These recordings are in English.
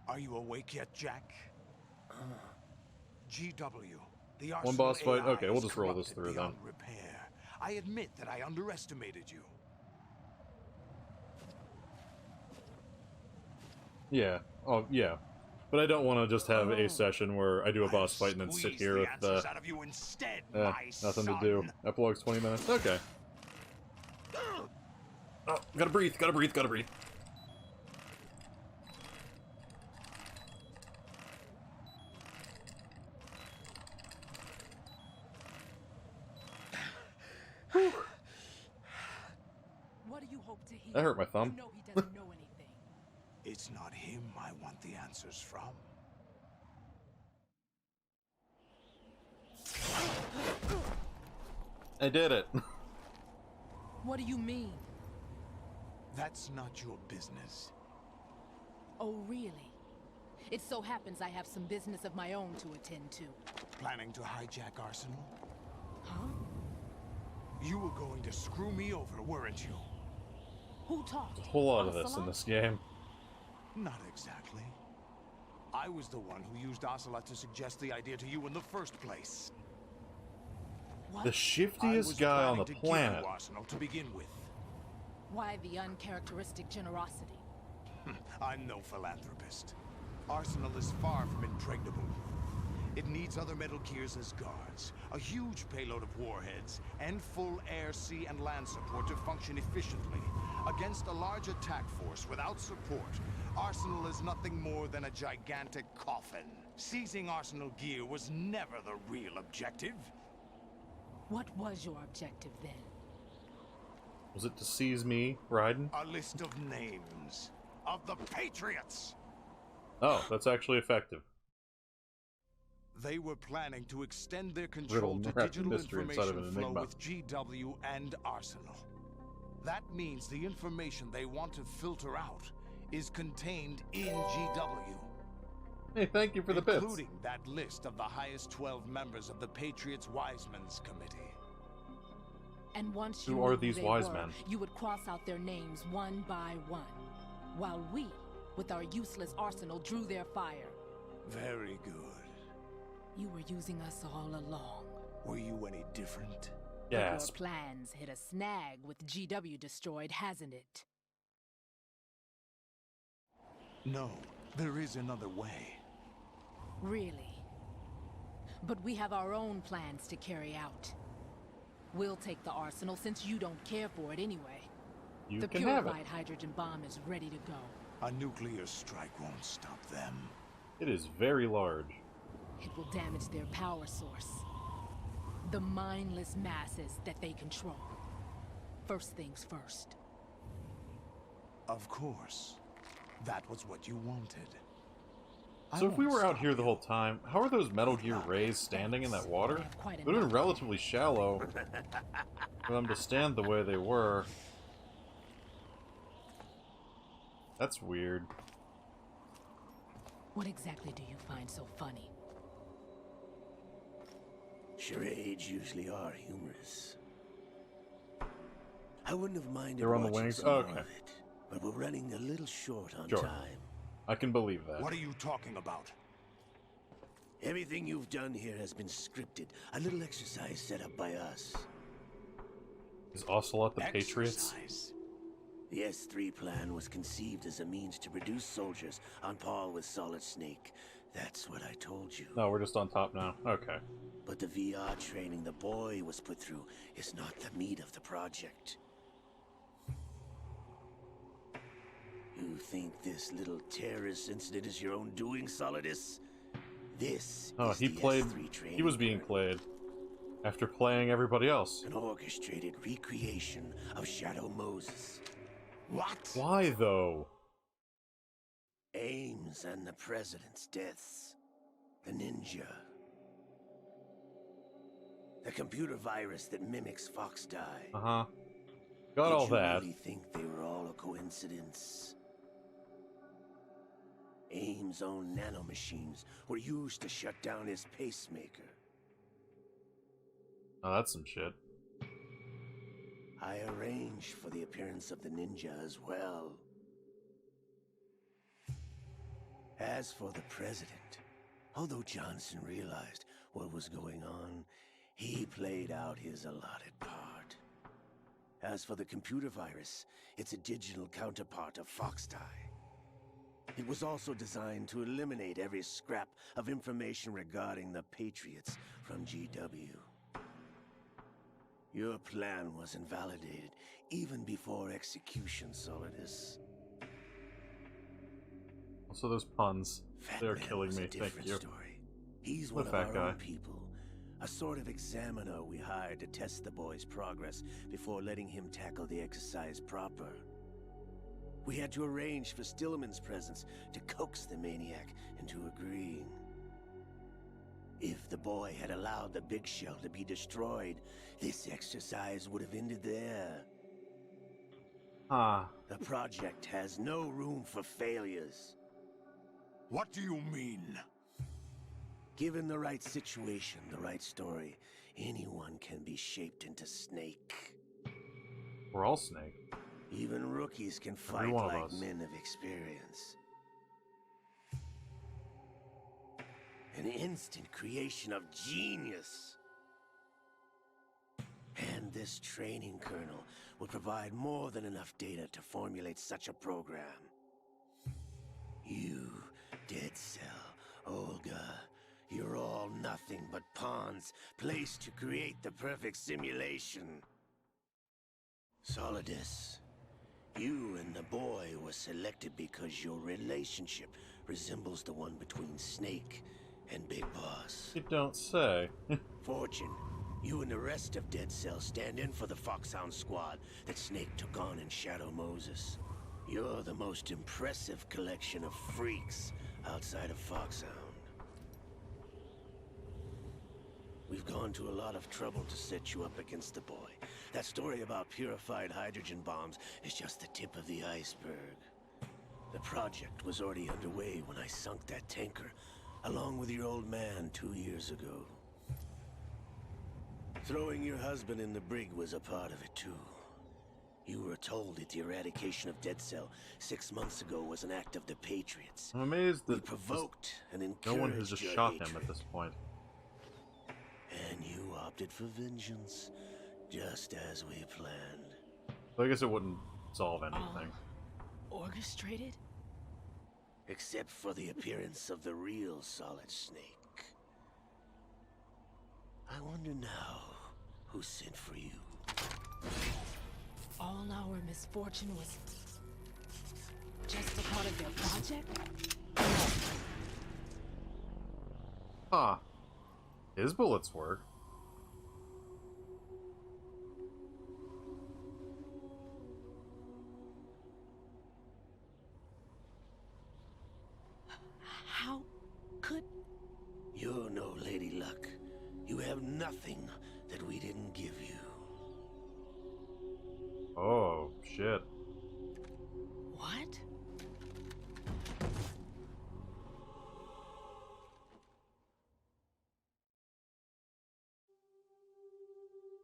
Are you awake yet, Jack? GW, the One Arsenal boss fight? AI Okay, we'll is just roll this corrupted through then. beyond repair. I admit that I underestimated you. Yeah. Oh, yeah. But I don't want to just have a session where I do a boss fight and then sit here with the answers out of you instead, my nothing son. to do. Epilogue's 20 minutes. Okay. Oh, gotta breathe, gotta breathe, gotta breathe. What do you hope to hear? That hurt my thumb. You know he doesn't know anything. It's not him I want the answers from. I did it. What do you mean? That's not your business. Oh, really? It so happens I have some business of my own to attend to. Planning to hijack Arsenal? Huh? You were going to screw me over, weren't you? Who talked? A whole lot of this in Ocelot? this game. Not exactly. I was the one who used Ocelot to suggest the idea to you in the first place. What? The shiftiest guy on the To give planet. you Arsenal to begin with. Why the uncharacteristic generosity? I'm no philanthropist. Arsenal is far from impregnable. It needs other Metal Gears as guards, a huge payload of warheads, and full air, sea, and land support to function efficiently. Against a large attack force without support, Arsenal is nothing more than a gigantic coffin. Seizing Arsenal gear was never the real objective. What was your objective then? Was it to seize me, Raiden? A list of names of the Patriots. Oh, that's actually effective. They were planning to extend their control Riddle to digital mystery inside of information an flow enigma. with GW and Arsenal. That means the information they want to filter out is contained in GW. Hey, thank you for the bits. Including that list of the highest 12 members of the Patriots Wisemen's Committee. And once Who you are knew these they wise were, men? you would cross out their names one by one, while we, with our useless arsenal, drew their fire. Very good. You were using us all along. Were you any different? Gasp. But your plans hit a snag with GW destroyed, hasn't it? No, there is another way. Really? But we have our own plans to carry out. We'll take the arsenal since you don't care for it anyway. You The can have it. purified hydrogen bomb is ready to go. A nuclear strike won't stop them. It is very large. It will damage their power source. The mindless masses that they control. First things first. Of course. That was what you wanted. So if we were out here the whole time, how are those Metal Gear Rays standing in that water? It would have been relatively shallow for them to stand the way they were. That's weird. What exactly do you find so funny? Charades usually are humorous. I wouldn't have minded They're on the watching wings? some Oh, more okay. of it, but we're running a little short on Sure. time. I can believe that. What are you talking about? Everything you've done here has been scripted. A little exercise set up by us. Is Ocelot the Patriots? Exercise. The S3 plan was conceived as a means to produce soldiers on par with Solid Snake. That's what I told you. No, we're just on top now. Okay. But the VR training the boy was put through is not the meat of the project. You think this little terrorist incident is your own doing, Solidus? This Oh, is he the played. S3 training He was being ground. played after playing everybody else. An orchestrated recreation of Shadow Moses. What? Why though? Ames and the president's deaths. The ninja. The computer virus that mimics Fox Die. Uh-huh. Got Did all you that. really think they were all a coincidence? Ames' own nanomachines were used to shut down his pacemaker. Oh, that's some shit. I arranged for the appearance of the ninja as well. As for the president, although Johnson realized what was going on, he played out his allotted part. As for the computer virus, it's a digital counterpart of Foxtie. It was also designed to eliminate every scrap of information regarding the Patriots from GW. Your plan was invalidated even before execution, Solidus. Also, those puns. They're Fat Man killing was me. a different Thank you. story. He's What one a of fat our guy. own people. A sort of examiner we hired to test the boy's progress before letting him tackle the exercise proper. We had to arrange for Stillman's presence to coax the maniac into agreeing. If the boy had allowed the big shell to be destroyed, this exercise would have ended there. Ah. The project has no room for failures. What do you mean? Given the right situation, the right story, anyone can be shaped into Snake. We're all Snake. Even rookies can fight Every one of like us. men of experience. An instant creation of genius. And this training kernel will provide more than enough data to formulate such a program. You, Dead Cell, Olga, you're all nothing but pawns placed to create the perfect simulation. Solidus, you and the boy were selected because your relationship resembles the one between Snake and Big Boss. You don't say. Fortune, you and the rest of Dead Cell stand in for the Foxhound squad that Snake took on in Shadow Moses. You're the most impressive collection of freaks outside of Foxhound. We've gone to a lot of trouble to set you up against the boy. That story about purified hydrogen bombs is just the tip of the iceberg. The project was already underway when I sunk that tanker, along with your old man 2 years ago. Throwing your husband in the brig was a part of it too. You were told that the eradication of Dead Cell 6 months ago was an act of the Patriots. I'm amazed We that provoked and no encouraged one has just your shot him hatred. at this point. And you opted for vengeance, just as we planned. So I guess it wouldn't solve anything. Orchestrated? Except for the appearance of the real Solid Snake. I wonder now who sent for you. All our misfortune was just a part of their project? Ah. His bullets work. How could... You're no Lady Luck. You have nothing that we didn't give you. Oh, shit. What?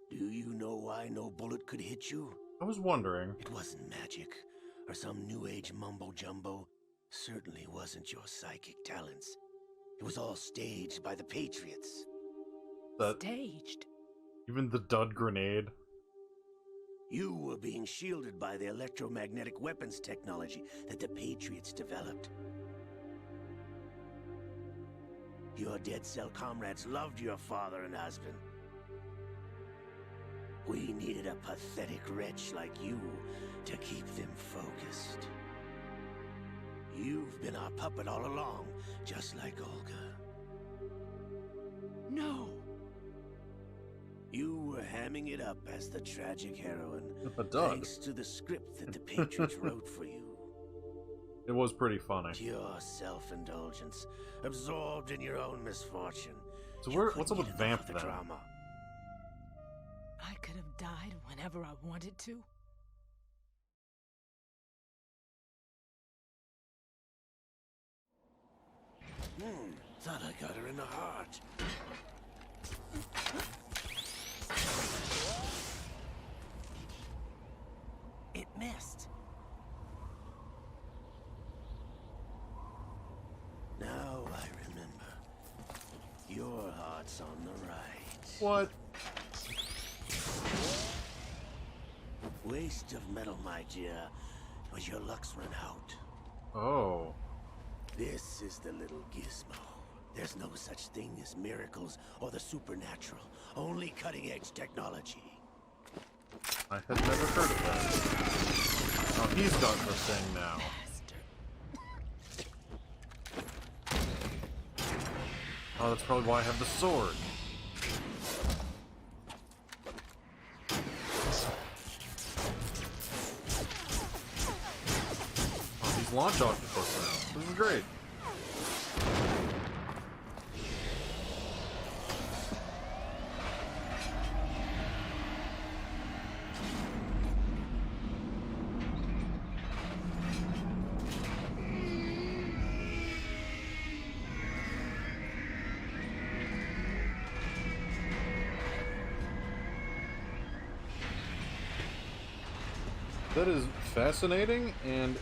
Do you know why no bullet could hit you? I was wondering. It wasn't magic, or some new age mumbo-jumbo. Certainly wasn't your psychic talents. It was all staged by the Patriots. That Staged? even the dud grenade. You were being shielded by the electromagnetic weapons technology that the Patriots developed. Your Dead Cell comrades loved your father and husband. We needed a pathetic wretch like you to keep them focused. You've been our puppet all along, just like Olga. No. You were hamming it up as the tragic heroine, A dud. thanks to the script that the Patriots wrote for you. It was pretty funny. Pure self-indulgence, absorbed in your own misfortune. So You where? couldn't What's up with get enough Vamp of the then? drama. I could have died whenever I wanted to. Thought I got her in the heart. It missed. Your heart's on the right. What? Waste of metal, my dear, but your luck's run out. Oh. This is the little gizmo. There's no such thing as miracles or the supernatural. Only cutting-edge technology. I had never heard of that. Oh, he's got the thing now. Oh, that's probably why I have the sword. Oh, he's launch octopus now. This is great. That is fascinating, and...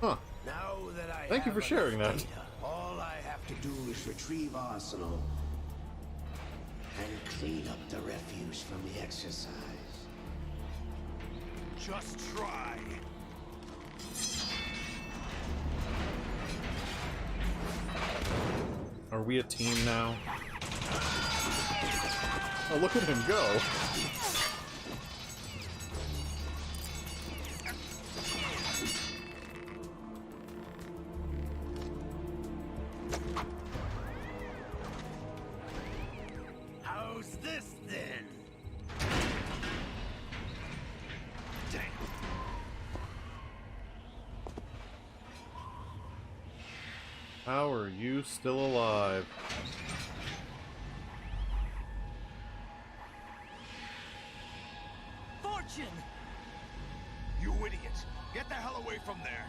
Huh. Now that I Thank you for sharing that. data, all I have to do is retrieve Arsenal and clean up the refuse from the exercise. Just try. Are we a team now? Oh, look at him go! How's this then? Damn. How are you still alive? Fortune! You idiot! Get the hell away from there!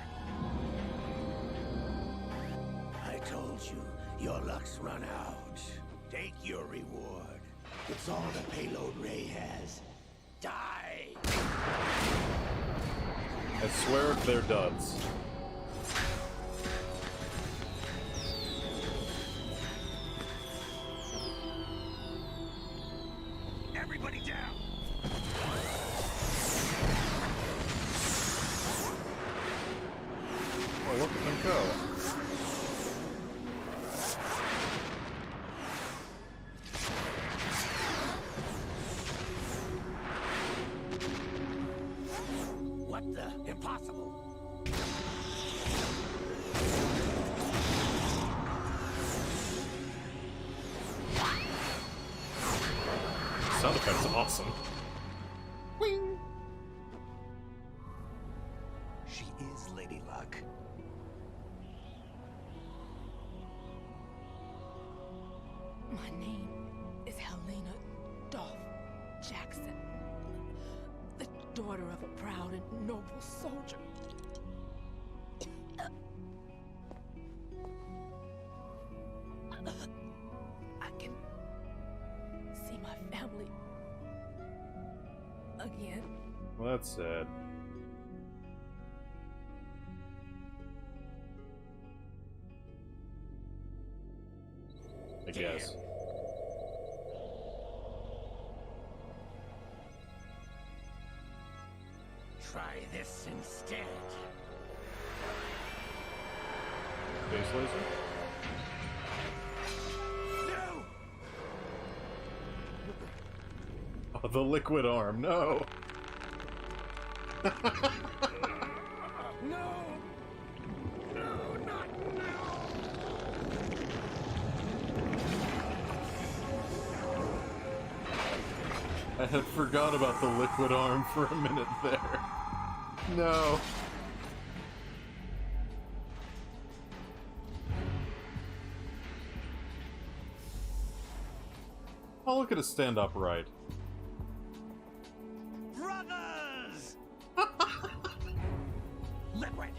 I told you, your luck's run out. Take your reward. It's all the payload Ray has. Die! I swear if they're duds. Everybody down! Oh, look at them go. What the? Impossible! Sound effect's awesome. Wing! She is Lady Luck. My name is Helena Dolph Jackson, the daughter of a proud and noble soldier. I can see my family again. Well, that's sad. I guess. Try this instead. Base laser? No! Oh, the liquid arm, no! No! No, not now! I had forgot about the liquid arm for a minute there. No. Oh, look at us stand upright. Brothers! Liquid!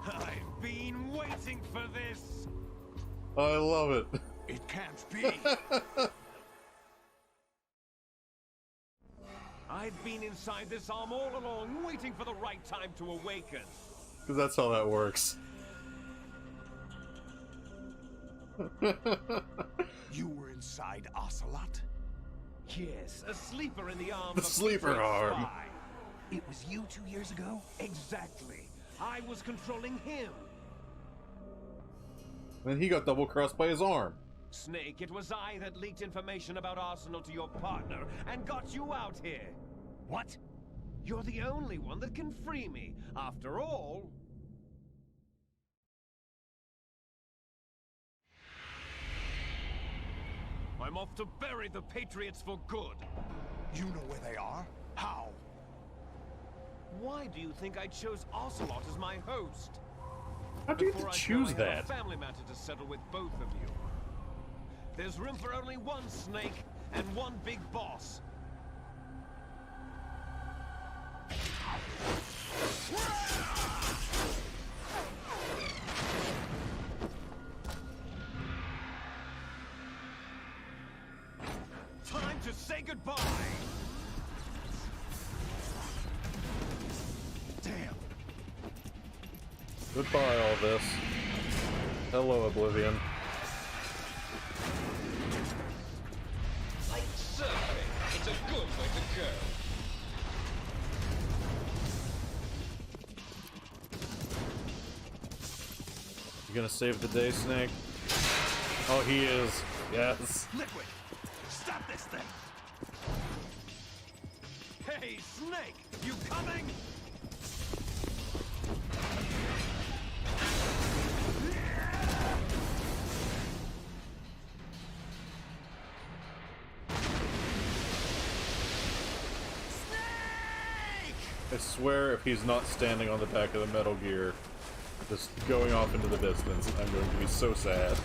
I've been waiting for this! I love it. It can't be! I've been in inside this arm all along, waiting for the right time to awaken. Because that's how that works. You were inside Ocelot? Yes, a sleeper in the arm The of a sleeper great arm. spy. It was you 2 years ago? Exactly. I was controlling him. Then he got double-crossed by his arm. Snake, it was I that leaked information about Arsenal to your partner and got you out here. What? You're the only one that can free me. After all... I'm off to bury the Patriots for good. You know where they are? How? Why do you think I chose Ocelot as my host? How do you Before I go, choose I have that? a family matter to settle with both of you. There's room for only one Snake and one big boss. Time to say goodbye! Damn. Goodbye, all this. Hello, Oblivion. Like surfing, it's a good way to go. You gonna save the day, Snake? Oh, he is. Yes. Liquid! Stop this thing! Hey, Snake! You coming? I swear if he's not standing on the back of the Metal Gear, just going off into the distance, I'm going to be so sad.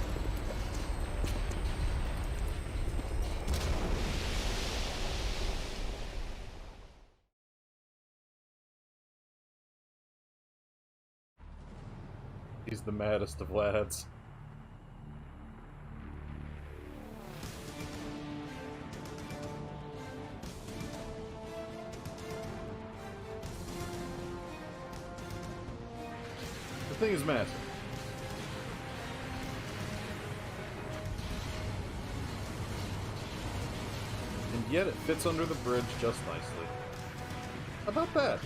He's the maddest of lads. The thing is massive. And yet it fits under the bridge just nicely. How about that?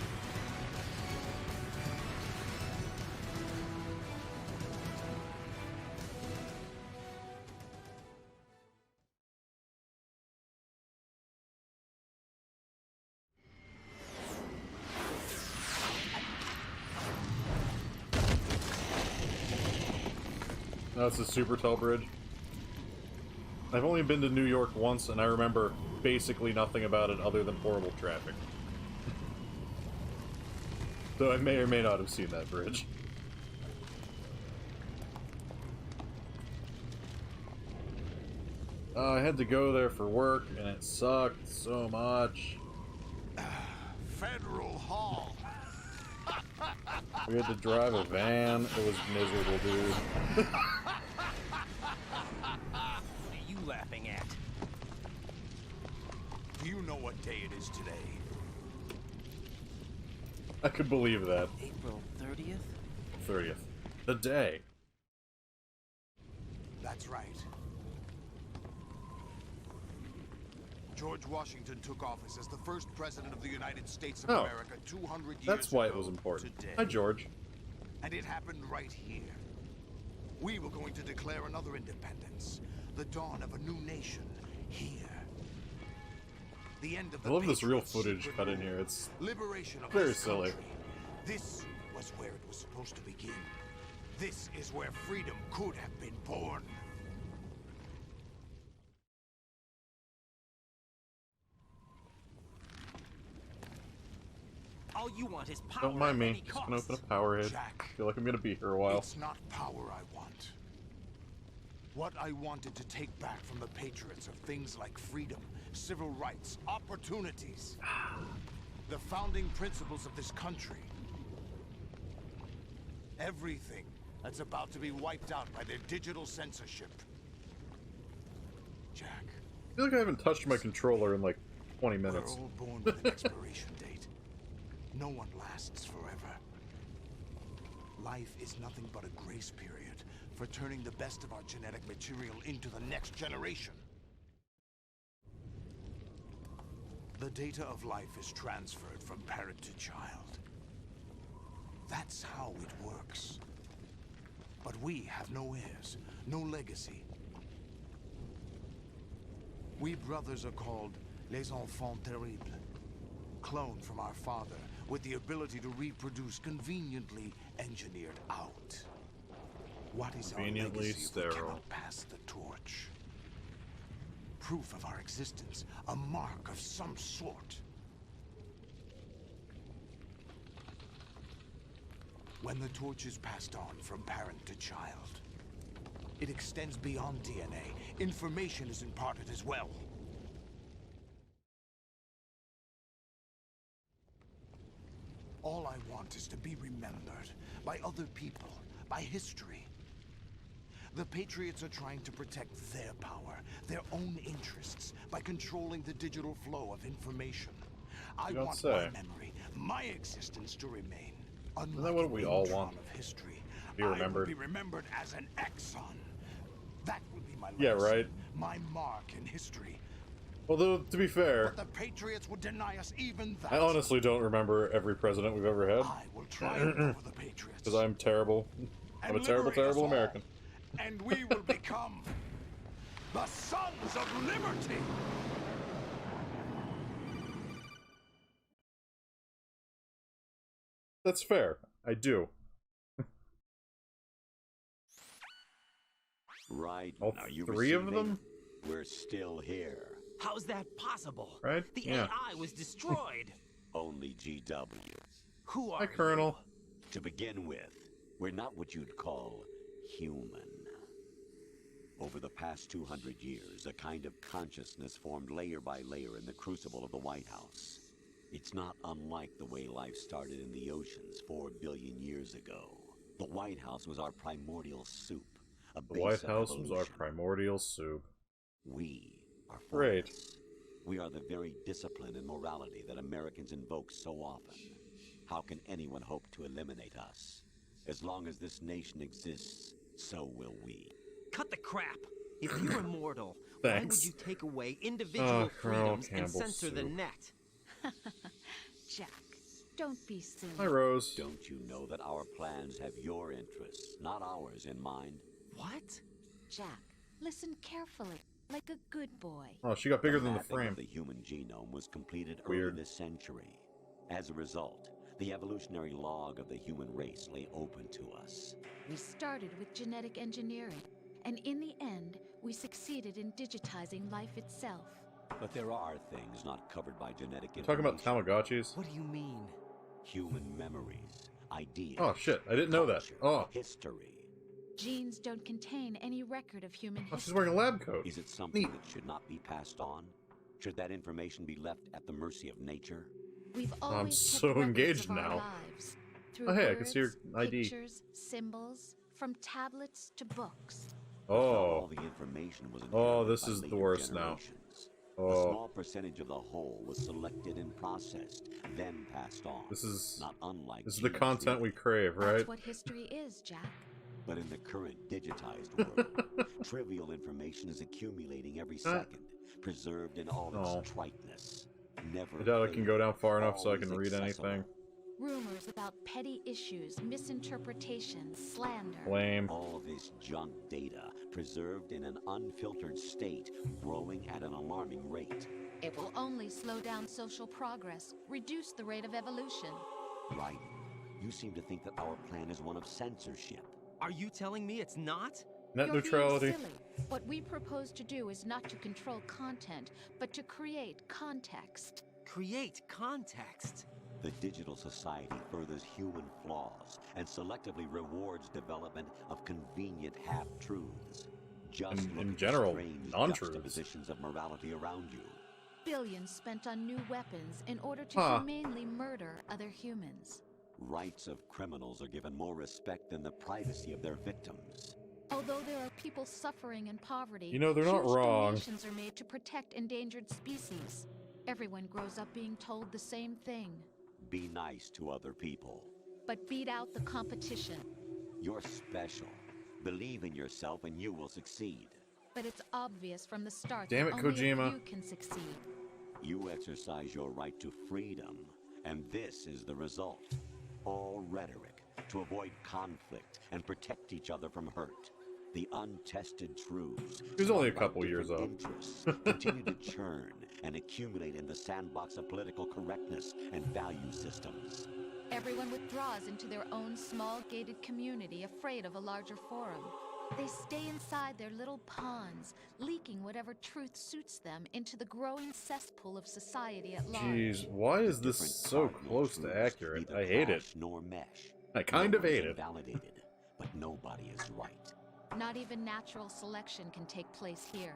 No, it's a super tall bridge. I've only been to New York once, and I remember basically nothing about it other than horrible traffic. So I may or may not have seen that bridge. I had to go there for work, and it sucked so much. Federal Hall! We had to drive a van. It was miserable, dude. What are you laughing at? Do you know what day it is today? I could believe that. April 30th? 30th. The day. That's right. George Washington took office as the first president of the United States of America 200 years ago. That's why it was important. Today. Hi, George. And it happened right here. We were going to declare another independence. The dawn of a new nation. Here. The end of the I love this real Patriots' footage secret cut in war. here. It's Liberation of very this silly. country. This was where it was supposed to begin. This is where freedom could have been born. All you want is power. Don't mind at me. any Just cost. gonna open a power hit. Jack. Feel like I'm gonna be here a while. It's not power I want. What I wanted to take back from the Patriots are things like freedom, civil rights, opportunities. The founding principles of this country. Everything that's about to be wiped out by their digital censorship. Jack, I feel like I haven't touched my controller in like 20 we're minutes. all born with an expiration date. No one lasts forever. Life is nothing but a grace period for turning the best of our genetic material into the next generation. The data of life is transferred from parent to child. That's how it works. But we have no heirs, no legacy. We brothers are called les enfants terribles, cloned from our father with the ability to reproduce conveniently engineered out. What is our Conveniently legacy if we sterile. cannot pass the torch? Proof of our existence, a mark of some sort. When the torch is passed on from parent to child, it extends beyond DNA. Information is imparted as well. All I want is to be remembered by other people, by history. The Patriots are trying to protect their power, their own interests, by controlling the digital flow of information. I don't want say. my memory, my existence to remain. Isn't that what we all want? Of history, Be remembered. I will be remembered as an exon. That will be my legacy, Yeah, right. my mark in history. Although, to be fair, But the Patriots would deny us even that. I honestly don't remember every president we've ever had. I will triumph over the Patriots. Because I'm terrible. I'm a and terrible, liberate us terrible all. American. And we will become the Sons of Liberty. That's fair. I do. Right. All Now you three of receiving? them? We're still here. How's that possible? Right? The Yeah. AI was destroyed. Only GW. Who are Hi, Colonel. To begin with, we're not what you'd call human. Over the past 200 years, a kind of consciousness formed layer by layer in the crucible of the White House. It's not unlike the way life started in the oceans 4 billion years ago. The White House was our primordial soup, a The base White of House was our evolution. primordial soup. We are Great. formless. We are the very discipline and morality that Americans invoke so often. How can anyone hope to eliminate us? As long as this nation exists, so will we. Cut the crap. If you're immortal, why Thanks. would you take away individual Colonel freedoms and Campbell censor the soup. net? Jack, don't be silly. Hi, Rose. Don't you know that our plans have your interests, not ours, in mind? What? Jack, listen carefully, like a good boy. Oh, she got bigger than the mapping frame. of the human genome was completed Weird. early this century. As a result, the evolutionary log of the human race lay open to us. We started with genetic engineering, and in the end, we succeeded in digitizing life itself. But there are things not covered by genetic You're talking about information. Tamagotchis? What do you mean? Human memories, ideas. Oh, shit. I didn't know that. culture, Oh. history. Genes don't contain any record of human Oh, she's history. wearing a lab coat. Is it something Neat. that should not be passed on? Should that information be left at the mercy of nature? We've always kept so records engaged of our now. lives, through Oh, hey, I words, can see your ID. pictures, symbols, from tablets to books. All Oh. the information was Oh, inherited this by is the later worst now. generations. A Oh. small percentage of the whole was selected and processed, then passed on. This is not unlike This is the genes, content we really. crave, right? That's what history is, Jack. But in the current digitized world, trivial information is accumulating every second, preserved in all Oh. its triteness. Never I doubt I can go down far enough so I always can read accessible. anything. Rumors about petty issues, misinterpretations, slander. Lame. All this junk data, preserved in an unfiltered state, growing at an alarming rate. It will only slow down social progress, reduce the rate of evolution. Right. You seem to think that our plan is one of censorship. Are you telling me it's not? Net You're neutrality. being silly. What we propose to do is not to control content, but to create context. Create context. The digital society furthers human flaws and selectively rewards development of convenient half-truths. Just In look at the general, strange non-truths. juxtapositions of morality around you. Billions spent on new weapons in order to Huh. humanely murder other humans. Rights of criminals are given more respect than the privacy of their victims. Although there are people suffering in poverty, You know, they're not huge wrong. donations are made to protect endangered species. Everyone grows up being told the same thing. Be nice to other people. But beat out the competition. You're special. Believe in yourself and you will succeed. But it's obvious from the start Damn that it, only Kojima. you can succeed. You exercise your right to freedom, and this is the result. All rhetoric to avoid conflict and protect each other from hurt. The untested truths. He was only a couple years off. Interests continue to churn and accumulate in the sandbox of political correctness and value systems. Everyone withdraws into their own small gated community, afraid of a larger forum. They stay inside their little ponds, leaking whatever truth suits them into the growing cesspool of society at large. Jeez, why is this so close to accurate? I hate it. Nor mesh. I kind of hate it. Validated, but nobody is right. Not even natural selection can take place here.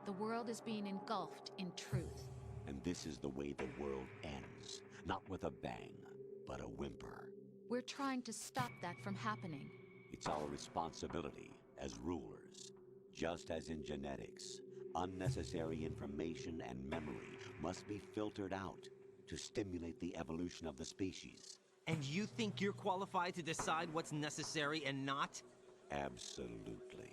The world is being engulfed in truth. And this is the way the world ends. Not with a bang, but a whimper. We're trying to stop that from happening. It's our responsibility as rulers. Just as in genetics, unnecessary information and memory must be filtered out to stimulate the evolution of the species. And you think you're qualified to decide what's necessary and not? Absolutely.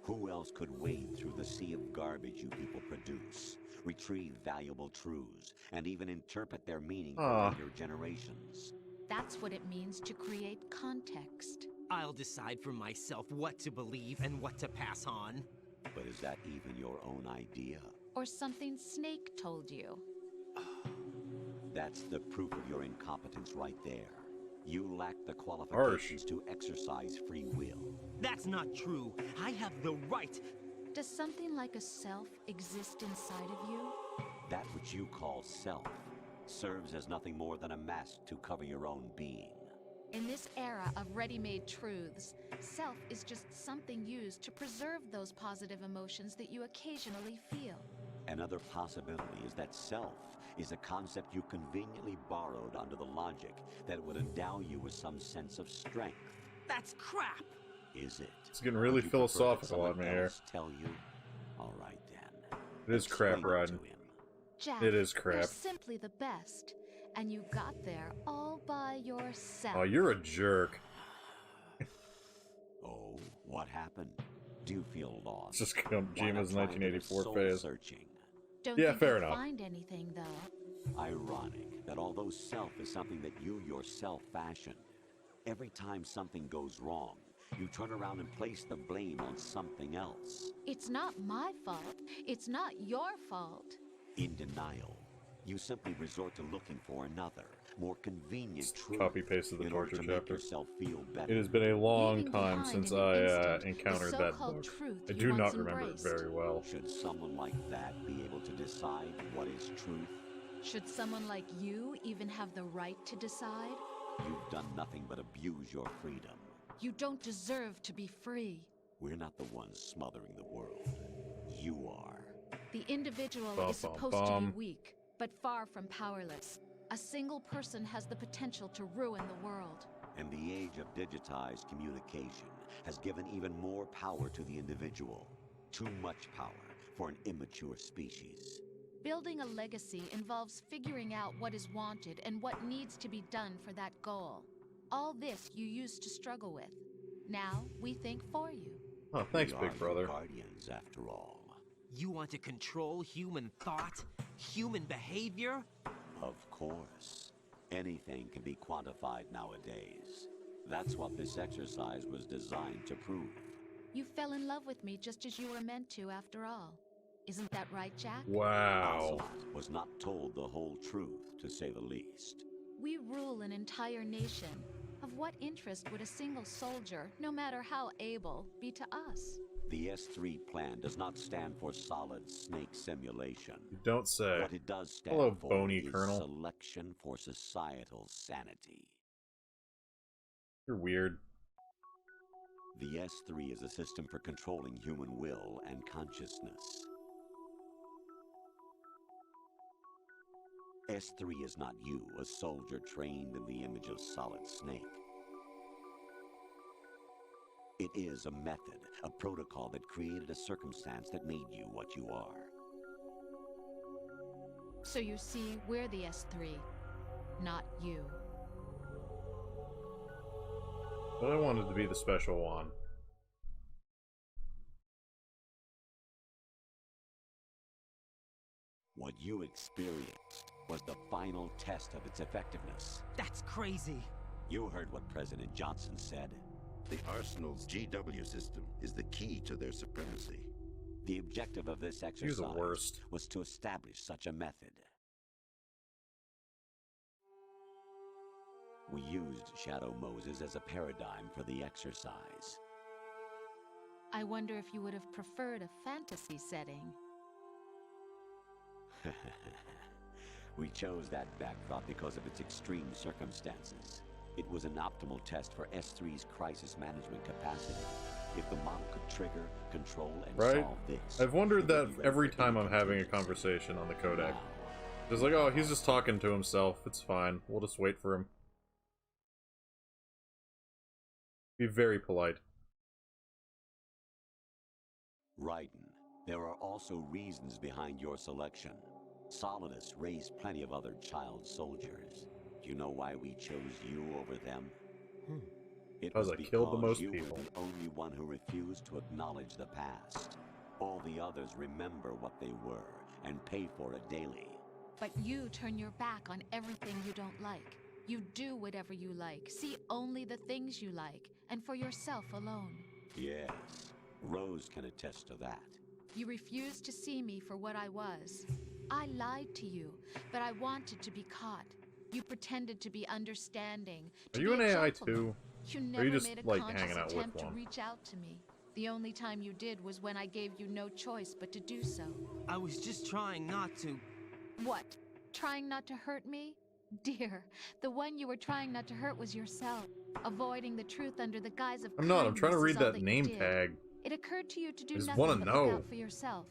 Who else could wade through the sea of garbage you people produce, retrieve valuable truths, and even interpret their meaning for later generations? That's what it means to create context. I'll decide for myself what to believe and what to pass on. But is that even your own idea? Or something Snake told you. That's the proof of your incompetence right there. You lack the qualifications to exercise free will. That's not true. I have the right. Does something like a self exist inside of you? That which you call self serves as nothing more than a mask to cover your own being. In this era of ready-made truths, self is just something used to preserve those positive emotions that you occasionally feel. Another possibility is that self is a concept you conveniently borrowed under the logic that it would endow you with some sense of strength. That's crap! Is it? It's getting really philosophical on me here. Tell you? All right then. It is crap, Rod. Jack, It is crap. you're simply the best, and you got there all by yourself. Oh, you're a jerk. Oh, what happened? Do you feel lost? It's just Kojima's 1984 phase. Searching. Don't Yeah, think fair you'll enough. find anything, though. Ironic that although self is something that you yourself fashioned, every time something goes wrong, you turn around and place the blame on something else. It's not my fault. It's not your fault. In denial, you simply resort to looking for another, more convenient truth. Copy pasted the in order torture to make chapter. yourself feel better. It has been a long Leaving time behind since in an I instant encountered the that so-called book. truth I you do not once remember it embraced. very well. Should someone like that be able to decide what is truth? Should someone like you even have the right to decide? You've done nothing but abuse your freedom. You don't deserve to be free. We're not the ones smothering the world. You are. The individual Bum, is bum, supposed to bum. be weak, but far from powerless. A single person has the potential to ruin the world. And the age of digitized communication has given even more power to the individual. Too much power for an immature species. Building a legacy involves figuring out what is wanted and what needs to be done for that goal. All this you used to struggle with. Now we think for you. Oh, thanks, We big are brother. your guardians, after all. You want to control human thought? Human behavior? Of course. Anything can be quantified nowadays. That's what this exercise was designed to prove. You fell in love with me just as you were meant to, after all. Isn't that right, Jack? Wow. Ocelot was not told the whole truth, to say the least. We rule an entire nation. Of what interest would a single soldier, no matter how able, be to us? The S3 plan does not stand for solid snake simulation. You don't say. What it does stand Hello, for bony is colonel. selection for societal sanity. You're weird. The S3 is a system for controlling human will and consciousness. S3 is not you, a soldier trained in the image of Solid Snake. It is a method, a protocol that created a circumstance that made you what you are. So you see, we're the S3. not you. But I wanted to be the special one. What you experienced was the final test of its effectiveness. That's crazy. You heard what President Johnson said. The Arsenal's GW system is the key to their supremacy. The objective of this You're the exercise worst. was to establish such a method. We used Shadow Moses as a paradigm for the exercise. I wonder if you would have preferred a fantasy setting. We chose that backdrop because of its extreme circumstances. It was an optimal test for S3's crisis management capacity. If the model could trigger, control, and solve this... I've wondered that every time I'm having a conversation on the codec. It's like, oh, he's just talking to himself. It's fine. We'll just wait for him. Be very polite. Raiden, there are also reasons behind your selection. Solidus raised plenty of other child soldiers. Do you know why we chose you over them? It was I killed the most you people. were the only one who refused to acknowledge the past. All the others remember what they were and pay for it daily. But you turn your back on everything you don't like. You do whatever you like, see only the things you like, and for yourself alone. Yes, Rose can attest to that. You refused to see me for what I was. I lied to you, but I wanted to be caught. You pretended to be understanding. Are you an AI too? You Or never are you just, made a like, conscious hanging out with attempt to one? reach out to me. The only time you did was when I gave you no choice but to do so. I was just trying not to. What? Trying not to hurt me? Dear, the one you were trying not to hurt was yourself. Avoiding the truth under the guise of I'm not. I'm trying to read kindness is all that you name did. tag. It occurred to you to do I just nothing wanna but know. look out for yourself.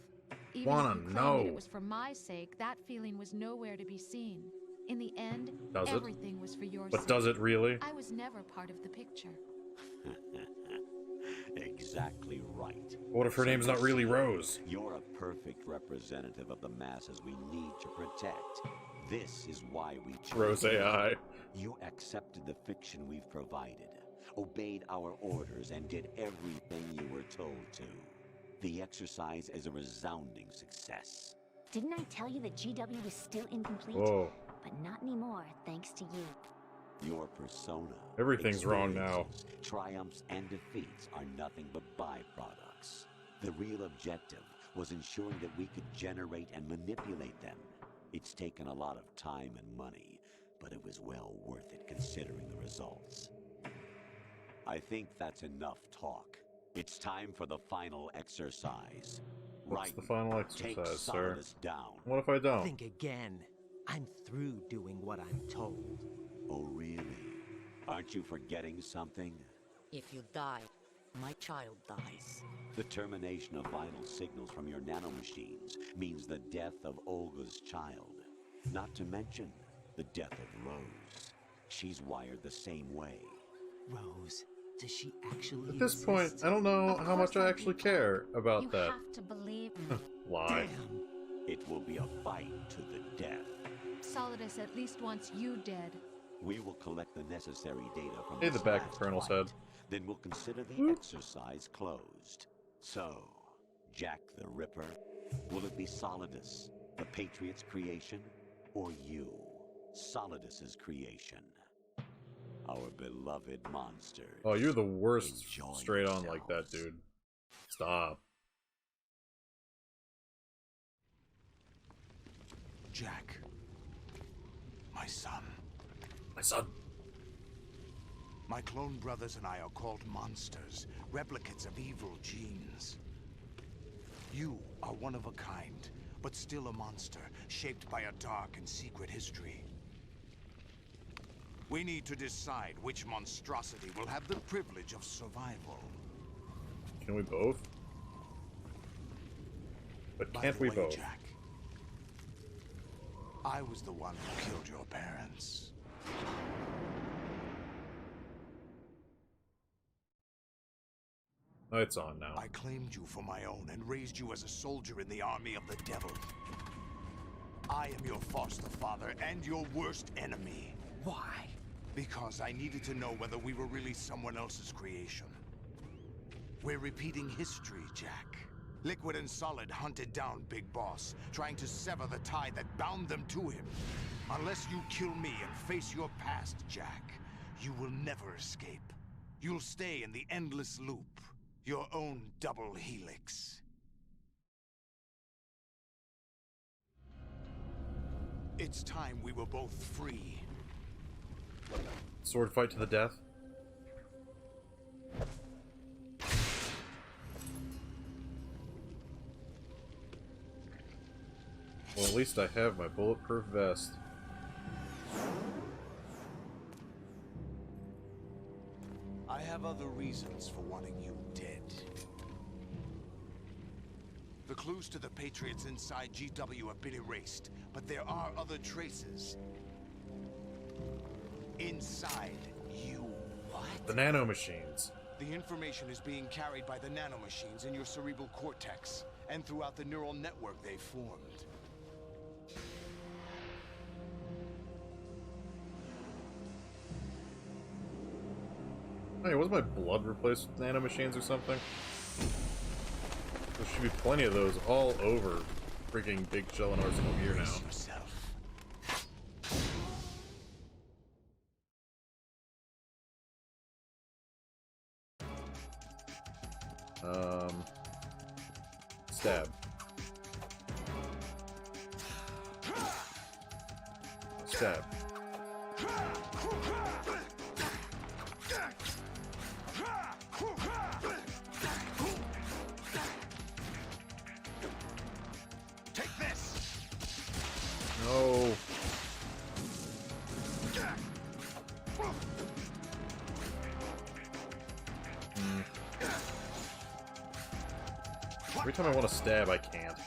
Even Wanna if you claimed know. that it was for my sake, that feeling was nowhere to be seen. In the end, Does it? everything was for your But sake. does it really? I was never part of the picture. Exactly right. What if her name's not really Rose? You're a perfect representative of the masses we need to protect. This is why we chose Rose AI. You accepted the fiction we've provided, obeyed our orders, and did everything you were told to. The exercise is a resounding success. Didn't I tell you that GW was still incomplete? Whoa. But not anymore, thanks to you. Your persona, Everything's wrong now. experiences, triumphs, and defeats are nothing but byproducts. The real objective was ensuring that we could generate and manipulate them. It's taken a lot of time and money, but it was well worth it considering the results. I think that's enough talk. It's time for the final exercise. What's Right. the final Take exercise, sir? Solidus down. What if I don't? Think again. I'm through doing what I'm told. Oh, really? Aren't you forgetting something? If you die, my child dies. The termination of vital signals from your nanomachines means the death of Olga's child. Not to mention the death of Rose. She's wired the same way. Rose, does she actually At this exist? point, I don't know how much I actually care about You that. have to believe me. Lie. Damn. It will be a fight to the death. Solidus at least wants you dead. We will collect the necessary data from Hey, the this back of last Colonel's fight. head. Then we'll consider the exercise closed. So, Jack the Ripper, will it be Solidus, the Patriot's creation, or you, Solidus's creation? Our beloved monsters. Oh, you're the worst Enjoy straight on like that, yourselves. dude. Stop. Jack. My son. My son. My clone brothers and I are called monsters, replicates of evil genes. You are one of a kind, but still a monster, shaped by a dark and secret history. We need to decide which monstrosity will have the privilege of survival. Can we both? But By can't the we way, both? Jack, I was the one who killed your parents. Oh, it's on now. I claimed you for my own and raised you as a soldier in the army of the devil. I am your foster father and your worst enemy. Why? Because I needed to know whether we were really someone else's creation. We're repeating history, Jack. Liquid and Solid hunted down Big Boss, trying to sever the tie that bound them to him. Unless you kill me and face your past, Jack, you will never escape. You'll stay in the endless loop, your own double helix. It's time we were both free. Sword fight to the death? Well, at least I have my bulletproof vest. I have other reasons for wanting you dead. The clues to the Patriots inside GW have been erased, but there are other traces. Inside you. What? The nanomachines. The information is being carried by the nanomachines in your cerebral cortex, and throughout the neural network they formed. Hey, was my blood replaced with nanomachines or something? There should be plenty of those all over freaking Big Shell and Arsenal Gear now. Stab. Stab. Take this. No. Every time I want to stab, I can't.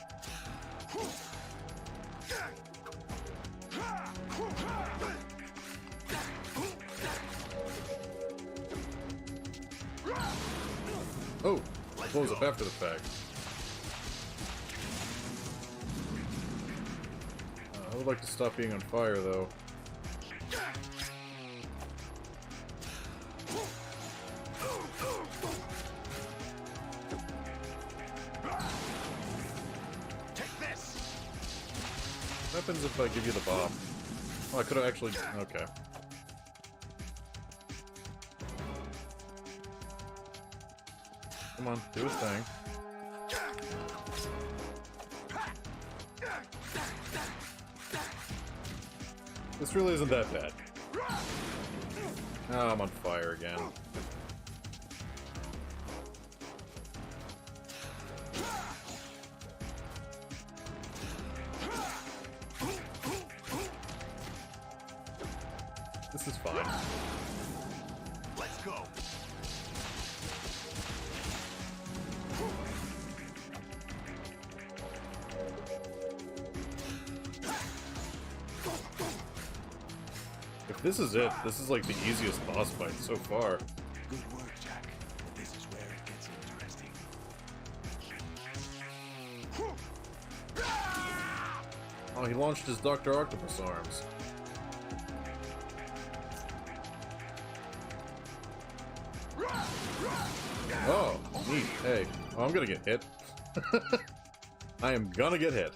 Oh, it blows up after the fact. I would like to stop being on fire, though. What happens if I give you the bomb? Oh, I could have actually... Okay. Come on, do his thing. This really isn't that bad. Oh, I'm on fire again. This is fine. Let's go. If this is it, this is like the easiest boss fight so far. Good work, Jack. This is where it gets interesting. Oh, he launched his Dr. Octopus arms. Oh, neat. Hey. Oh, I'm gonna get hit. I am gonna get hit.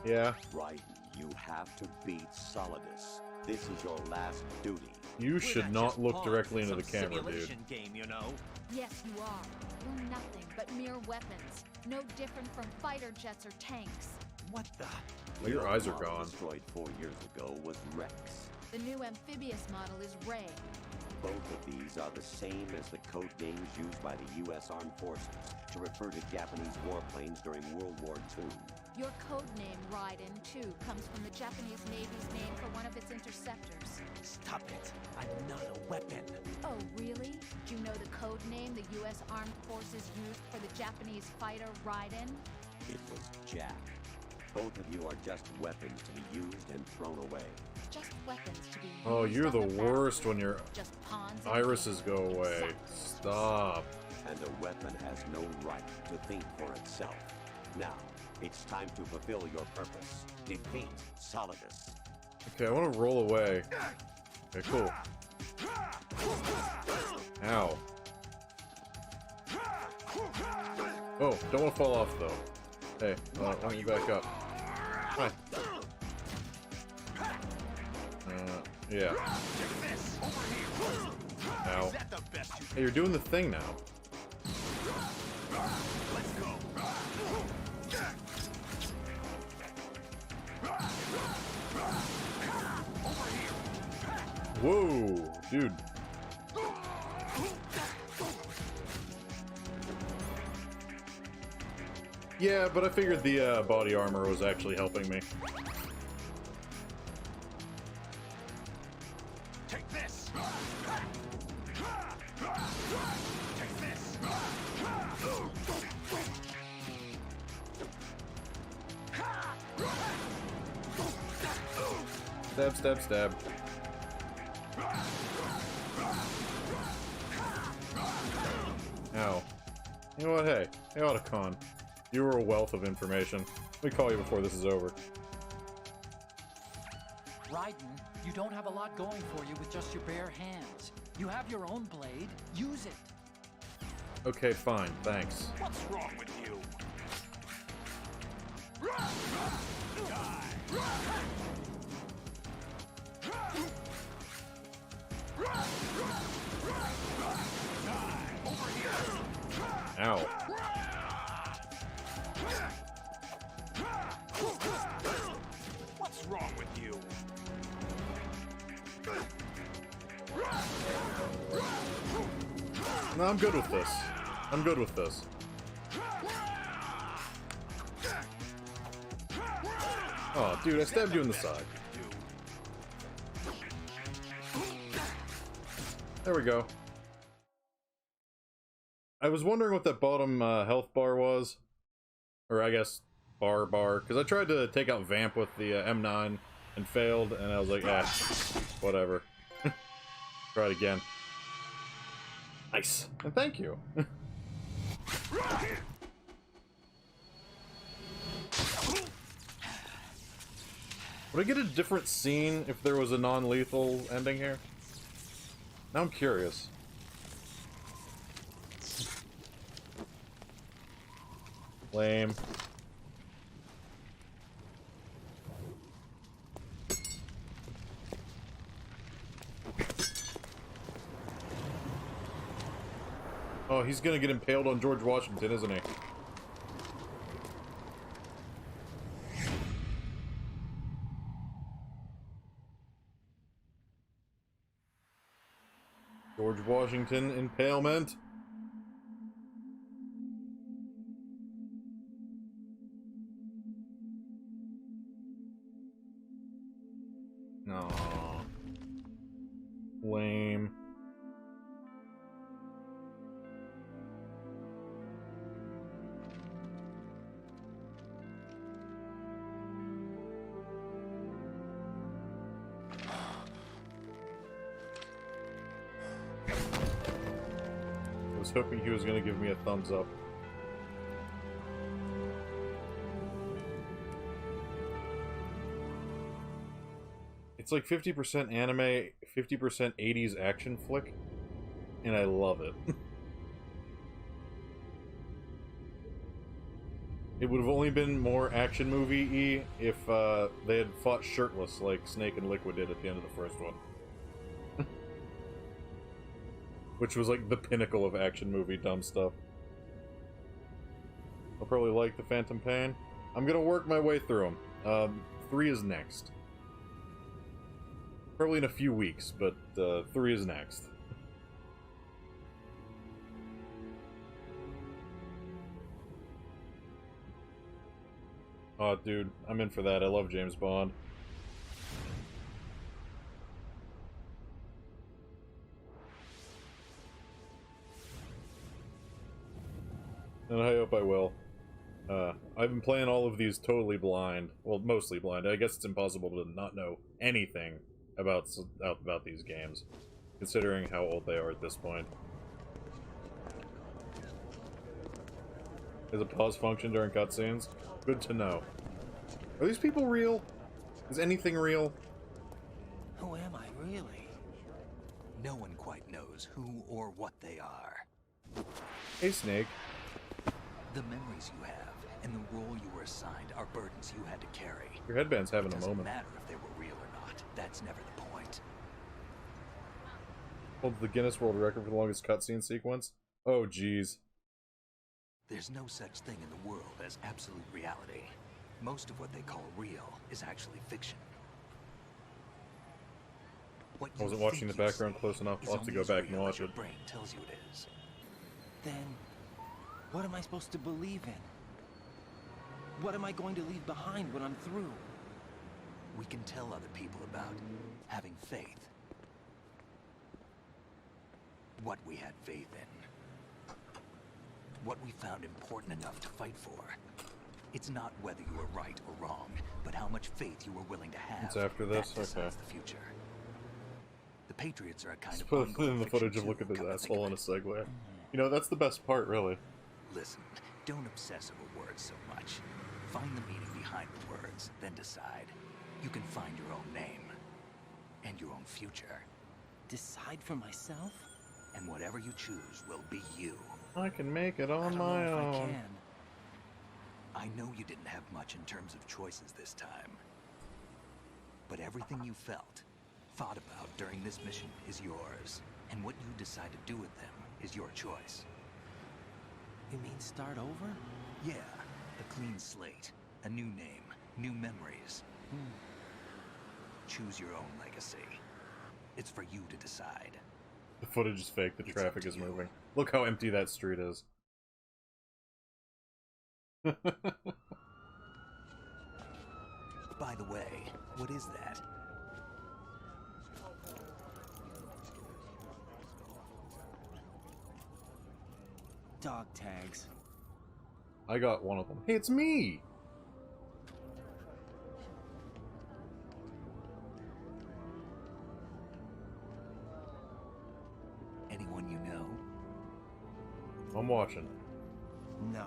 Yeah. Right. You have to beat Solidus. This is your last duty. You should not look directly into the camera, dude. Game, you know? Yes, you are. You're nothing but mere weapons. No different from fighter jets or tanks. What the? Well, your eyes are gone. Destroyed 4 years ago was Rex. The new amphibious model is Ray. Both of these are the same as the code names used by the U.S. Armed Forces to refer to Japanese warplanes during World War II. Your code name, Raiden, too, comes from the Japanese Navy's name for one of its interceptors. Stop it. I'm not a weapon. Oh, really? Do you know the code name the U.S. Armed Forces used for the Japanese fighter Raiden? It was Jack. Both of you are just weapons to be used and thrown away. Just weapons to be used. Oh, you're the worst when your pawns irises go away. Stop. And a weapon has no right to think for itself. Now, It's time to fulfill your purpose. Defeat Solidus. Okay, I want to roll away. Okay, cool. Ow. Oh, don't want to fall off, though. Hey, why don't you back up? Hi. Yeah. Ow. Hey, you're doing the thing now. Whoa, dude. Yeah, but I figured the body armor was actually helping me. Take this. Take this. Stab, stab, stab. Ow. You know what, hey, Otacon, you were a wealth of information. Let me call you before this is over. Raiden, you don't have a lot going for you with just your bare hands. You have your own blade. Use it. Okay, fine, thanks. What's wrong with you? Ow. What's wrong with you? No, I'm good with this. I'm good with this. Oh, dude, I stabbed you in the side. There we go. I was wondering what that bottom health bar was. Or I guess bar, because I tried to take out Vamp with the M9 and failed, and I was like, whatever. Try it again. Nice. And thank you. Would I get a different scene if there was a non-lethal ending here? Now I'm curious. Lame. Oh, he's gonna get impaled on George Washington, isn't he? George Washington impalement. Aww. Lame. I was hoping he was going to give me a thumbs up. It's like 50% anime, 50% 80s action flick, and I love it. It would have only been more action movie-y if they had fought shirtless like Snake and Liquid did at the end of the first one. Which was like the pinnacle of action movie dumb stuff. I'll probably like the Phantom Pain. I'm gonna work my way through them. 3 is next. Probably in a few weeks, but 3 is next. Oh, dude, I'm in for that. I love James Bond. And I hope I will. I've been playing all of these totally blind. Well, mostly blind. I guess it's impossible to not know anything about these games, considering how old they are at this point. There's a pause function during cutscenes. Good to know. Are these people real? Is anything real? Who am I, really? No one quite knows who or what they are. Hey, Snake. The memories you have and the role you were assigned are burdens you had to carry. Your headband's having a moment. It doesn't matter if they were real or not. That's never the point. Holds the Guinness World Record for the longest cutscene sequence? Oh, jeez. There's no such thing in the world as absolute reality. Most of what they call real is actually fiction. I wasn't watching the background close enough. I'll have to go back and watch it. Your brain tells you it is. Then, what am I supposed to believe in? What am I going to leave behind when I'm through? We can tell other people about having faith. What we had faith in. What we found important enough to fight for. It's not whether you were right or wrong, but how much faith you were willing to have. It's after this? That decides Okay. the future. The Patriots are a kind of Put in the footage of look at this asshole in a Segway. You know, that's the best part, really. Listen, don't obsess over words so much. Find the meaning behind the words, then decide. You can find your own name. And your own future. Decide for myself? And whatever you choose will be you. I can make it on my own. I know you didn't have much in terms of choices this time. But everything you felt, thought about during this mission is yours. And what you decide to do with them is your choice. You mean start over? Yeah, a clean slate, a new name, new memories. Choose your own legacy. It's for you to decide. The footage is fake, the traffic is moving. Look how empty that street is. By the way, what is that? Dog tags. I got one of them. Hey, it's me! Anyone you know? I'm watching. No,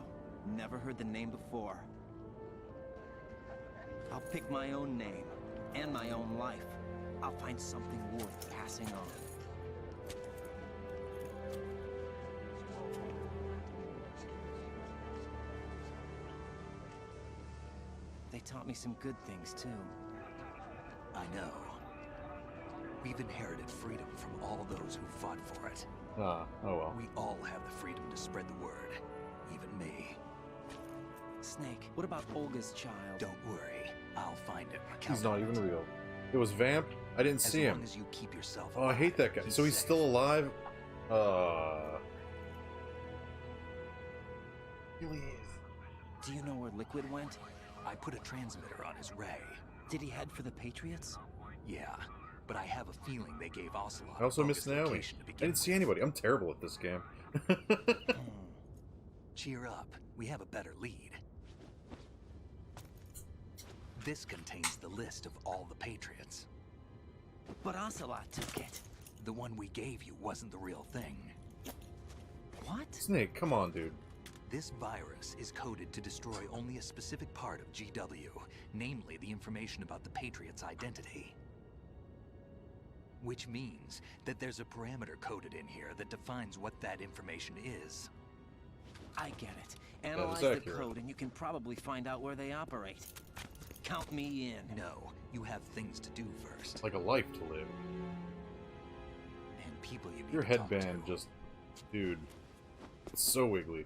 never heard the name before. I'll pick my own name, and my own life. I'll find something worth passing on. They taught me some good things, too. I know. We've inherited freedom from all those who fought for it. Ah, oh well. We all have the freedom to spread the word. Even me. Snake, what about Olga's child? Don't worry. I'll find him. He's not even real. It was Vamp? I didn't see him. As long as you keep yourself Oh, I hate that guy. So he's still alive? Do you know where Liquid went? I put a transmitter on his ray. Did he head for the Patriots? Yeah, but I have a feeling they gave Ocelot I also missed Naomi. I didn't see anybody. I'm terrible at this game. Cheer up. We have a better lead. This contains the list of all the Patriots. But Ocelot took it. The one we gave you wasn't the real thing. What? Snake, come on, dude. This virus is coded to destroy only a specific part of GW, namely the information about the Patriots' identity. Which means that there's a parameter coded in here that defines what that information is. I get it. Analyze the code and you can probably find out where they operate. Count me in. No, you have things to do first. Like a life to live. And people you need Your to talk to. headband just... Dude. It's so wiggly.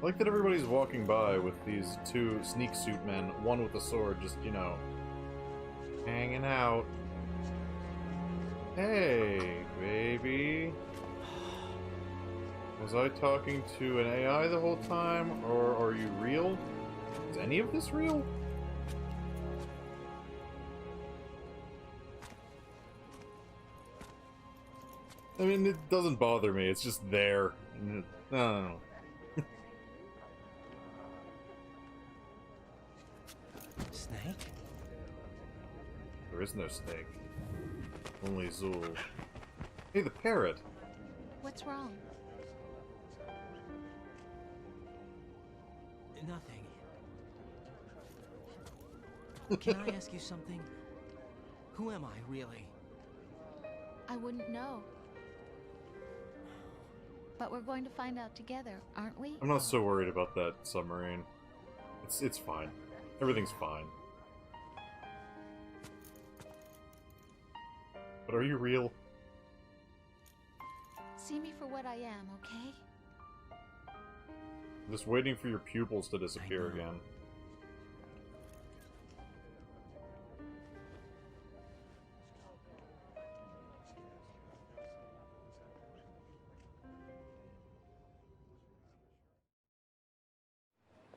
I like that everybody's walking by with these two sneak suit men, one with a sword, just, you know, hanging out. Hey, baby. Was I talking to an AI the whole time, or are you real? Is any of this real? I mean, it doesn't bother me, it's just there. No. Snake? There is no snake. Only Zul. Hey, the parrot! What's wrong? Nothing. Can I ask you something? Who am I, really? I wouldn't know. But we're going to find out together, aren't we? I'm not so worried about that submarine. It's fine. Everything's fine. But are you real? See me for what I am, okay? I'm just waiting for your pupils to disappear again.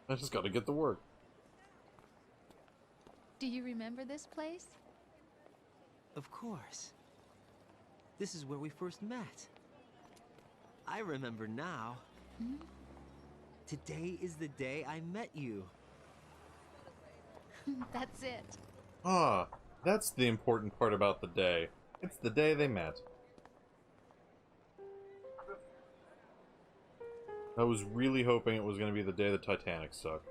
I just gotta get to work. Do you remember this place? Of course. This is where we first met. I remember now. Hmm? Today is the day I met you. That's it. Ah, that's the important part about the day. It's the day they met. I was really hoping it was going to be the day the Titanic sunk.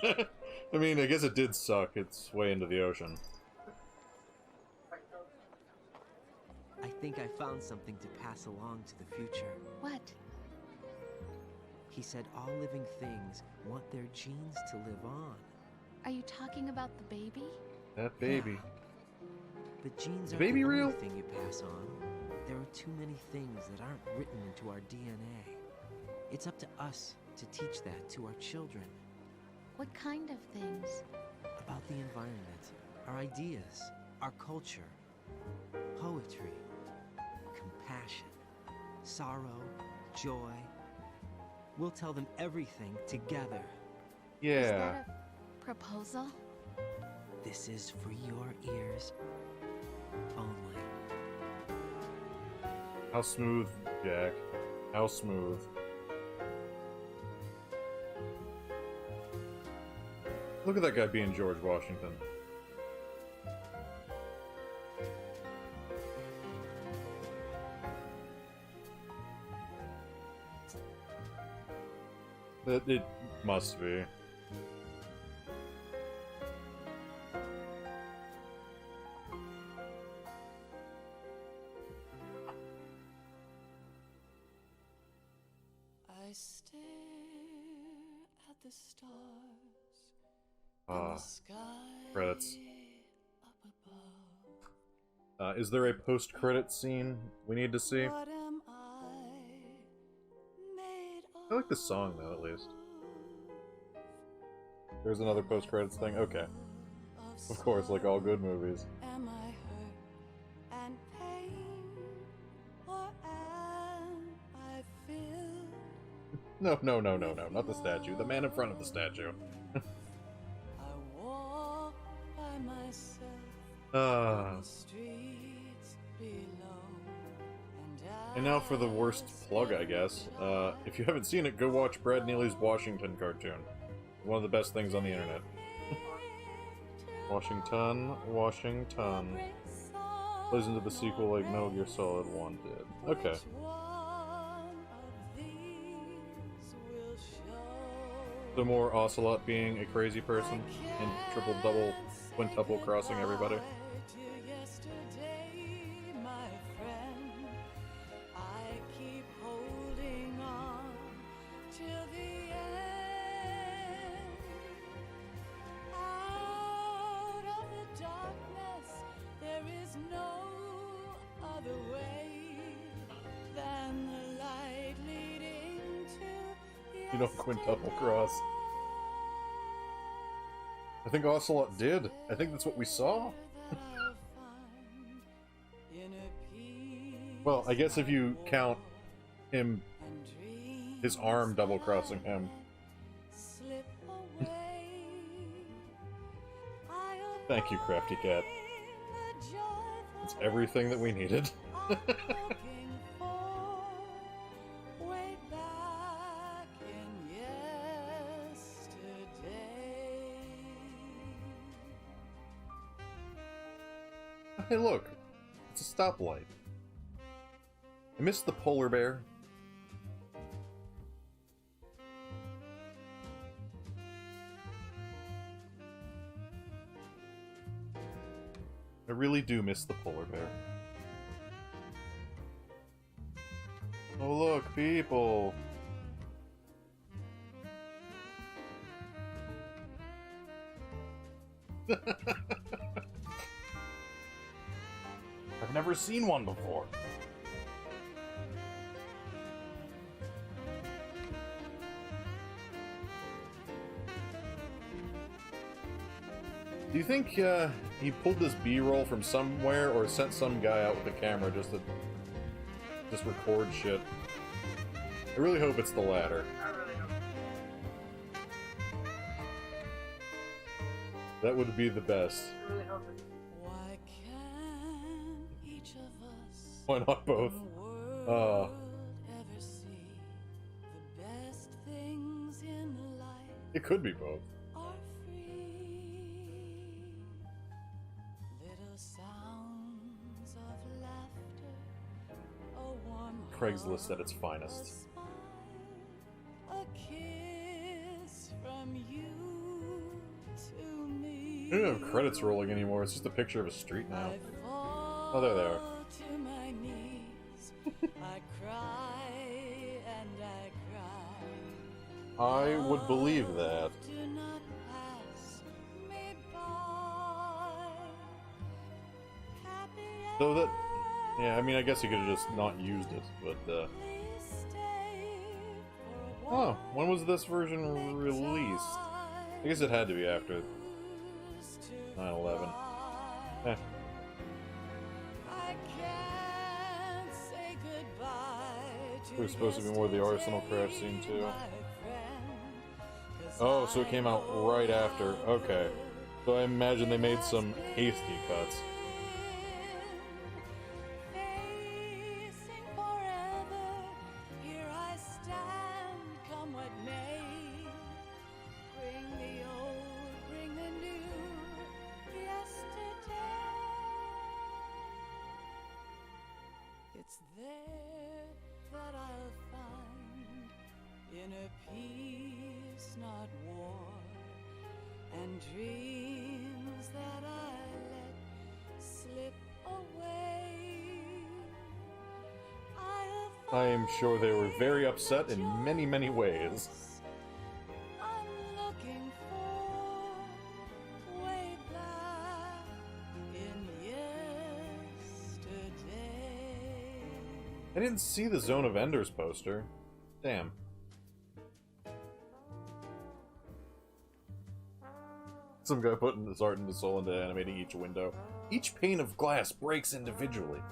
I mean, I guess it did suck. It's way into the ocean. I think I found something to pass along to the future. What? He said all living things want their genes to live on. Are you talking about the baby? That baby. The genes The aren't baby the real? only thing you pass on. There are too many things that aren't written into our DNA. It's up to us to teach that to our children. What kind of things? About the environment, our ideas, our culture, poetry, compassion, sorrow, joy. We'll tell them everything together. Yeah. Is that a proposal? This is for your ears only. How smooth, Jack. How smooth. Look at that guy being George Washington. It must be. I stare at the stars and the sky Credits. up above. Is there a post-credit scene we need to see? What am I made I like the song, though, at least. There's another post-credits thing? Okay. Of course, like all good movies. Am I hurt and pain, or am I filled? No, not the statue. The man in front of the statue. I walk by myself Ah. on the streets below, And now for the worst plug, I guess. If you haven't seen it, go watch Brad Neely's Washington cartoon. One of the best things on the internet. Washington. Plays into the sequel like Metal Gear Solid 1 did. Okay. The more Ocelot being a crazy person and triple, double, quintuple crossing everybody. You don't quintuple cross. I think Ocelot did. I think that's what we saw. Well, I guess if you count him, his arm double-crossing him. Thank you, Crafty Cat. It's everything that we needed. Hey, look. It's a stoplight. I missed the polar bear. I really do miss the polar bear. Oh look, people! I've never seen one before. Do you think he pulled this B-roll from somewhere, or sent some guy out with a camera just to record shit? I really hope it's the latter. That would be the best. Why can't each of us Why not both? ever see the best things in life It could be both. are free? Little sounds of laughter, a warm Craigslist at its finest. a kiss from you to me. I don't have credits rolling anymore, it's just a picture of a street now. Oh, there they are. To my knees, I cry and I cry. I would believe that. Do not pass me by. Happy So that... Yeah, I mean, I guess you could have just not used it, but, Oh, when was this version released? I guess it had to be after 9/11. Eh. I can't say goodbye to It was supposed to be more of the Arsenal crash scene, too. my friend, 'cause Oh, so it came out right after. Okay. So I imagine they made some hasty cuts. facing forever, here I stand, come what may. Bring the old, bring the new, yesterday. It's there that I'll find inner peace, not war, and dreams that I let slip away. I am sure they were very upset in many, many ways. I'm looking for way back in yesterday. I didn't see the Zone of Enders poster. Damn. Some guy putting his heart and soul into animating each window. Each pane of glass breaks individually.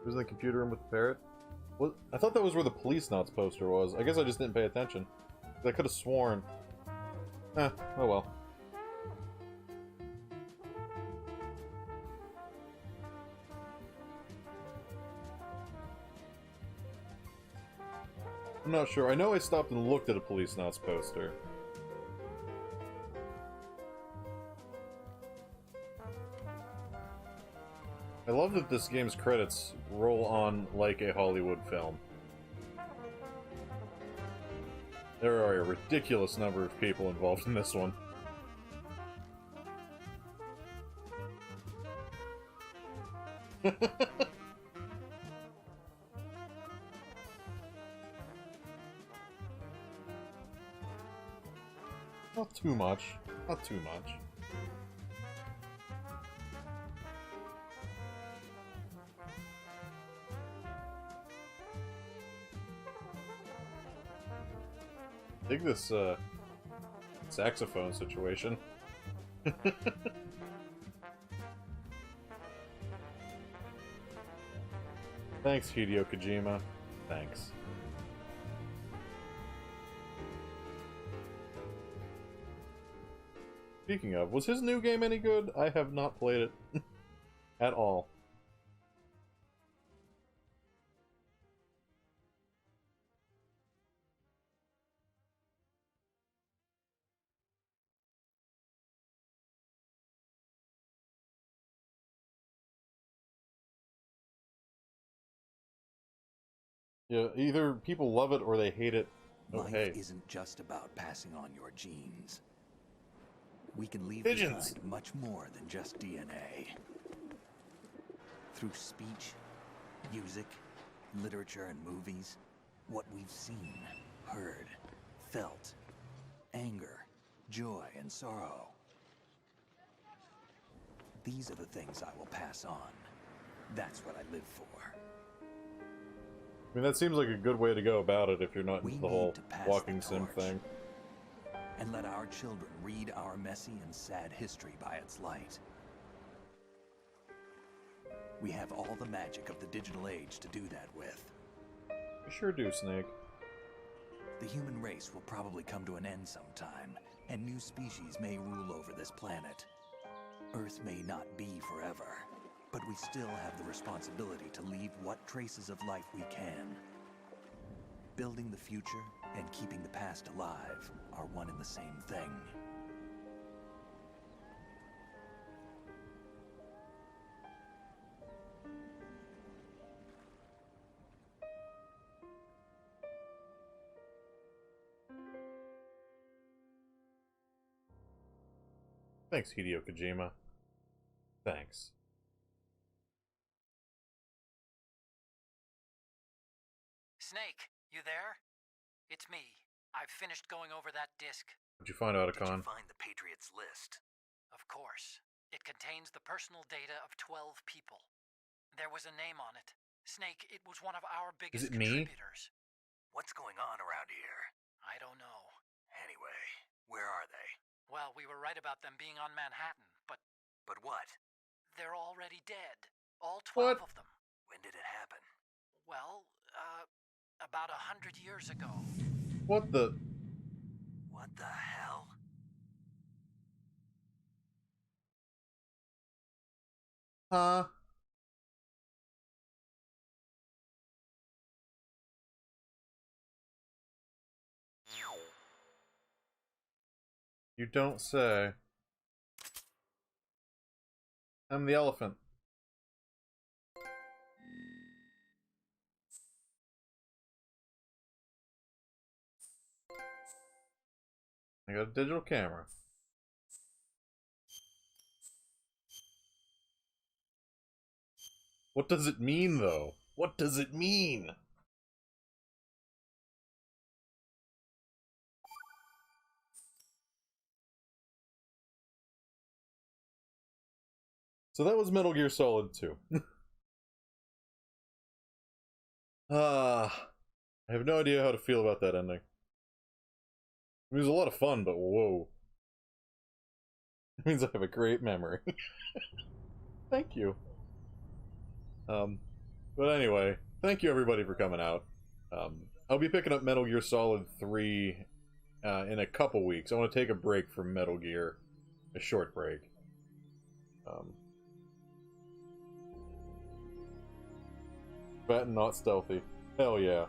Who's in the computer room with the parrot? What? I thought that was where the Police Knots poster was. I guess I just didn't pay attention. I could have sworn. Oh well. I'm not sure. I know I stopped and looked at a Police Knots poster. I love that this game's credits roll on like a Hollywood film. There are a ridiculous number of people involved in this one. Not too much. Not too much. Dig this, saxophone situation. Thanks, Hideo Kojima. Thanks. Speaking of, was his new game any good? I have not played it at all. Yeah, either people love it or they hate it. Oh, Life hey. isn't just about passing on your genes. We can leave Pigeons. behind much more than just DNA. Through speech, music, literature, and movies, what we've seen, heard, felt, anger, joy, and sorrow. These are the things I will pass on. That's what I live for. I mean, that seems like a good way to go about it if you're not into the whole walking sim thing. And let our children read our messy and sad history by its light. We have all the magic of the digital age to do that with. You sure do, Snake. The human race will probably come to an end sometime, and new species may rule over this planet. Earth may not be forever, but we still have the responsibility to leave what traces of life we can. Building the future and keeping the past alive are one and the same thing. Thanks, Hideo Kojima. Thanks. Snake, you there? It's me. I've finished going over that disc. What'd you find out, Did Akon? you find the Patriots list? Of course. It contains the personal data of 12 people. There was a name on it. Snake, it was one of our biggest contributors. What's going on around here? I don't know. Anyway, where are they? Well, we were right about them being on Manhattan, but... But what? They're already dead. All 12 of them. When did it happen? Well, about 100 years ago. What the... What the hell? Huh? You don't say. I'm the elephant. I got a digital camera. What does it mean, though? What does it mean? So that was Metal Gear Solid 2. I have no idea how to feel about that ending. It was a lot of fun, but whoa. It means I have a great memory. Thank you. But anyway, thank you everybody for coming out. I'll be picking up Metal Gear Solid 3 in a couple weeks. I want to take a break from Metal Gear. A short break. Fat and not stealthy. Hell yeah.